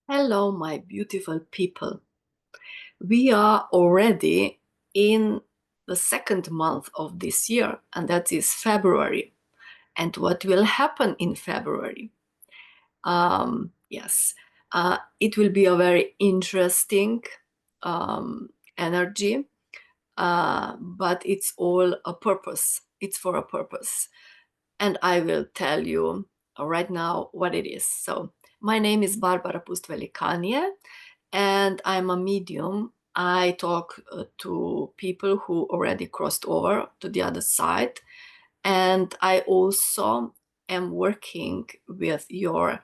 Hello, my beautiful people. We are already in the second month of this year, and that is February. And what will happen in February? Yes, it will be a very interesting energy, but it's all a purpose. It's for a purpose. And I will tell you right now what it is. So, my name is Barbara Pustvelikanje, and I'm a medium. I talk to people who already crossed over to the other side, and I also am working with your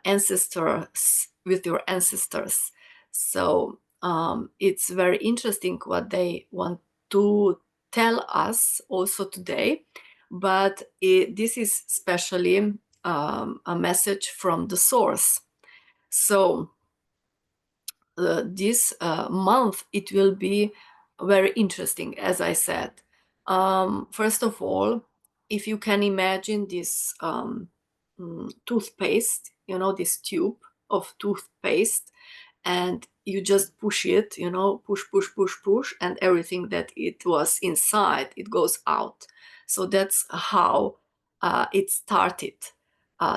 ancestors. So it's very interesting what they want to tell us also today, but this is especially a message from the source. So this month it will be very interesting, as I said. First of all, if you can imagine this toothpaste, this tube of toothpaste, and you just push it, push, push, push, push, and everything that it was inside, it goes out. So that's how it started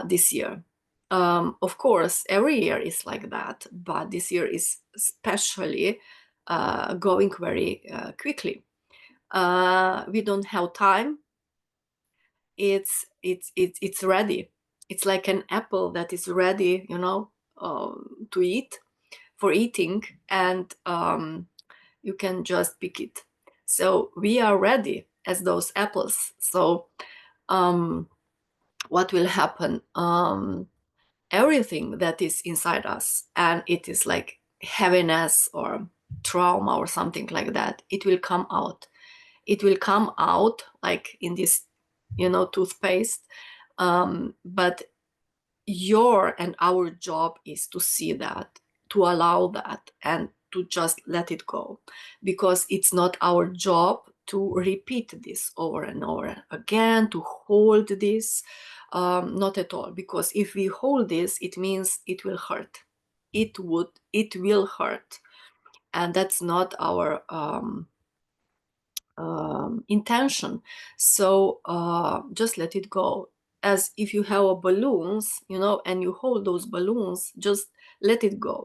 this year. Of course, every year is like that, but this year is especially going very quickly. We don't have time. It's ready. It's like an apple that is ready, to eat for eating, and you can just pick it. So we are ready as those apples. So what will happen? Everything that is inside us, and it is like heaviness or trauma or something like that, it will come out. It will come out like in this, toothpaste. But your and our job is to see that, to allow that, and to just let it go, because it's not our job to repeat this over and over again, to hold this. Not at all, because if we hold this, it means it will hurt. It will hurt, and that's not our intention. So just let it go. As if you have a balloons, and you hold those balloons, just let it go.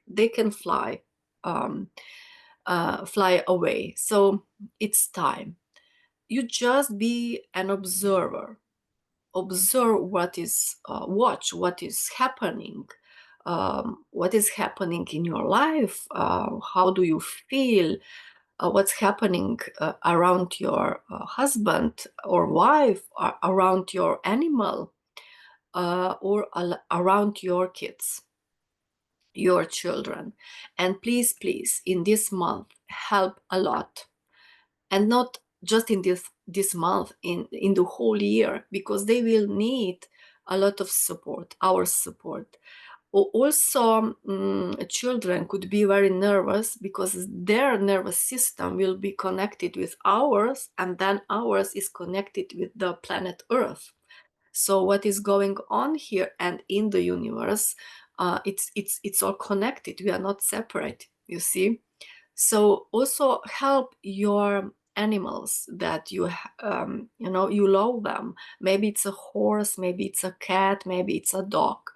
They can fly, fly away. So it's time. You just be an observer. Observe what is, watch what is happening. What is happening in your life? How do you feel? What's happening around your husband or wife, around your animal, or around your kids, your children. And please, please, in this month, help a lot. And not just in this month, in the whole year, because they will need a lot of support, our support. Also, children could be very nervous because their nervous system will be connected with ours, and then ours is connected with the planet Earth. So what is going on here and in the universe, it's all connected. We are not separate, you see. So also help your animals that you love them. Maybe it's a horse, maybe it's a cat, maybe it's a dog,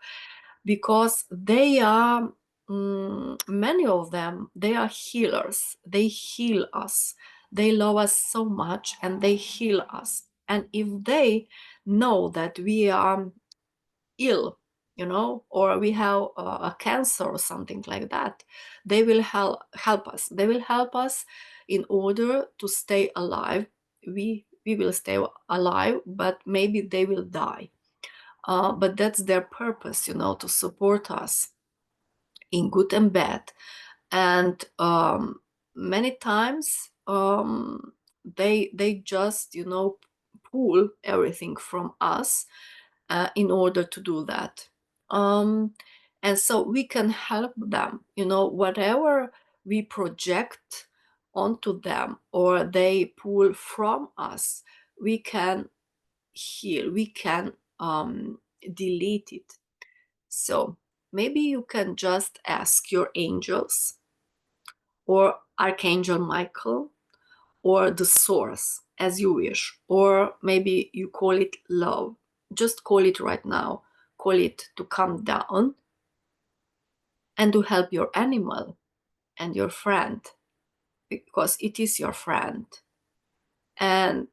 because they are, many of them, they are healers. They heal us. They love us so much, and they heal us. And if they know that we are ill, or we have a cancer or something like that, they will help us. They will help us in order to stay alive. We will stay alive, but maybe they will die. But that's their purpose, to support us in good and bad. And many times they just, pull everything from us in order to do that. And so we can help them, whatever we project onto them or they pull from us, we can heal, we can delete it. So maybe you can just ask your angels or Archangel Michael or the source, as you wish, or maybe you call it love. Just call it right now. Call it to come down and to help your animal and your friend, because it is your friend. And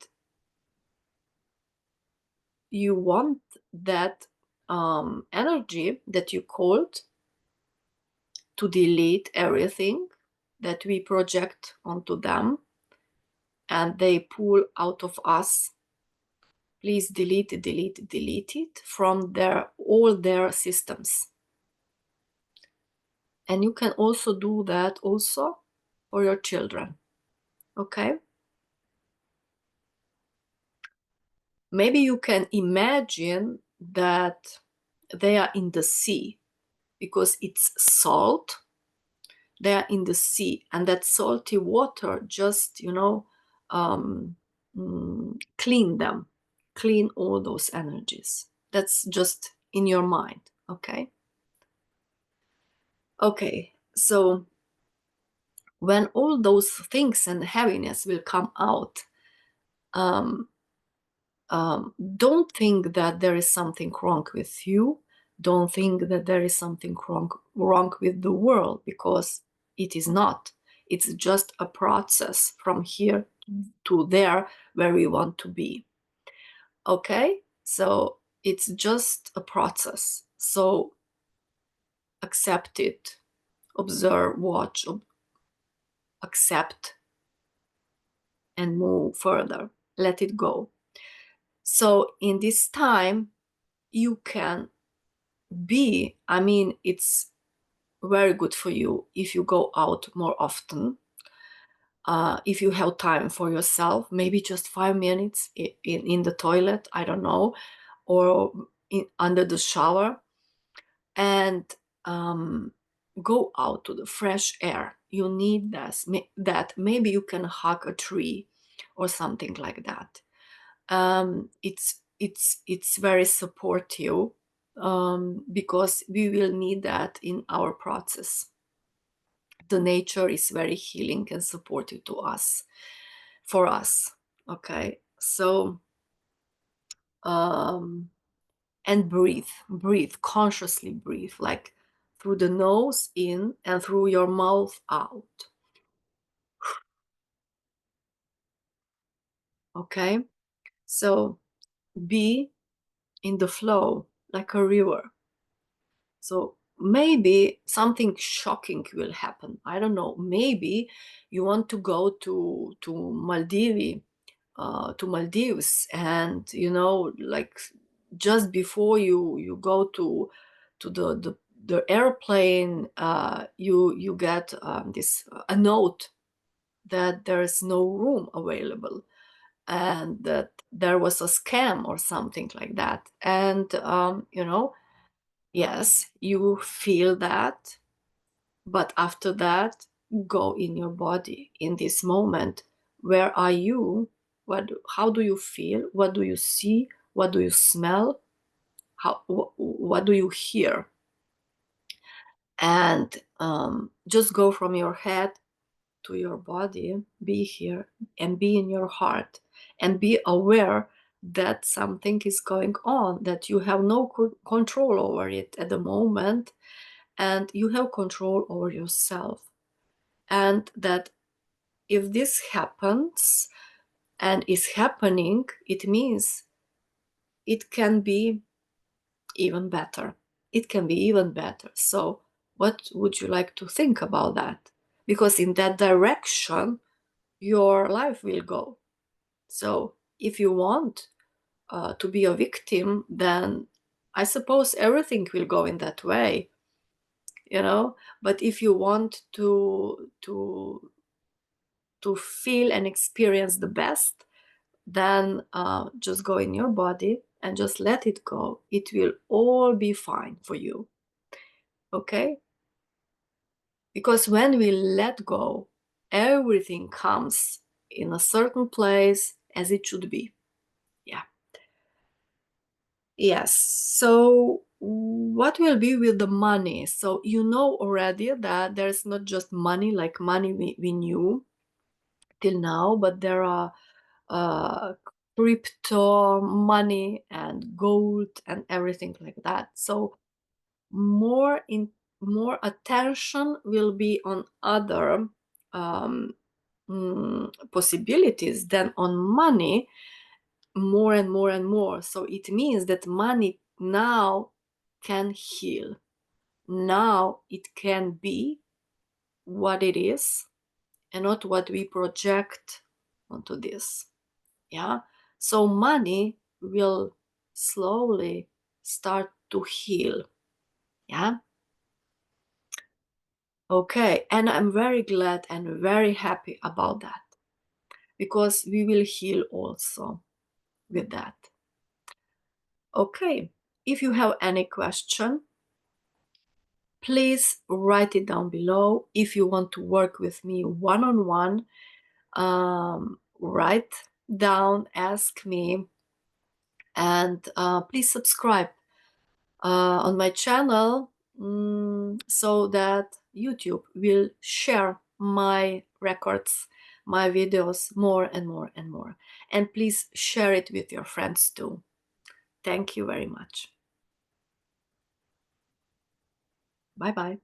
you want that energy that you called to delete everything that we project onto them and they pull out of us. Please delete it from all their systems. And you can also do that also for your children. Okay? Maybe you can imagine that they are in the sea because it's salt. They are in the sea, and that salty water just, clean them, clean all those energies. That's just in your mind. Okay? Okay, so when all those things and heaviness will come out, um, don't think that there is something wrong with you. Don't think that there is something wrong with the world, because it is not. It's just a process from here to there where we want to be. Okay? So it's just a process. So accept it, observe, watch, accept, and move further. Let it go. So in this time, you can be, it's very good for you if you go out more often. If you have time for yourself, maybe just 5 minutes in the toilet, I don't know, or under the shower, and go out to the fresh air. You need that. Maybe you can hug a tree or something like that. It's very supportive, because we will need that in our process. The nature is very healing and supportive to us, for us. Okay, so and breathe consciously, breathe like through the nose in and through your mouth out. Okay, so be in the flow like a river. So maybe something shocking will happen. I don't know. Maybe you want to go to Maldives, and like just before you go to the airplane, you get this a note that there is no room available, and that there was a scam or something like that. And yes, you feel that, but after that, go in your body in this moment. Where are you? How do you feel? What do you see? What do you smell? What do you hear? And just go from your head to your body, be here, and be in your heart, and be aware that something is going on, that you have no control over it at the moment, and you have control over yourself. And that if this happens and is happening, it means it can be even better. It can be even better. So what would you like to think about that? Because in that direction, your life will go. So if you want to be a victim, then I suppose everything will go in that way, But if you want to feel and experience the best, then just go in your body and just let it go. It will all be fine for you. Okay? Because when we let go, everything comes in a certain place as it should be. Yeah. Yes. So what will be with the money? So you know already that there's not just money, like money we knew till now, but there are crypto money and gold and everything like that. So more attention will be on other um, possibilities than on money, more and more and more. So it means that money now can heal. Now it can be what it is and not what we project onto this. Yeah. So money will slowly start to heal. Yeah. Okay. And I'm very glad and very happy about that, because we will heal also with that. Okay. If you have any question, please write it down below. If you want to work with me one-on-one, write down, ask me, and please subscribe on my channel, so that YouTube will share my records, my videos more and more and more. And please share it with your friends too. Thank you very much. Bye bye.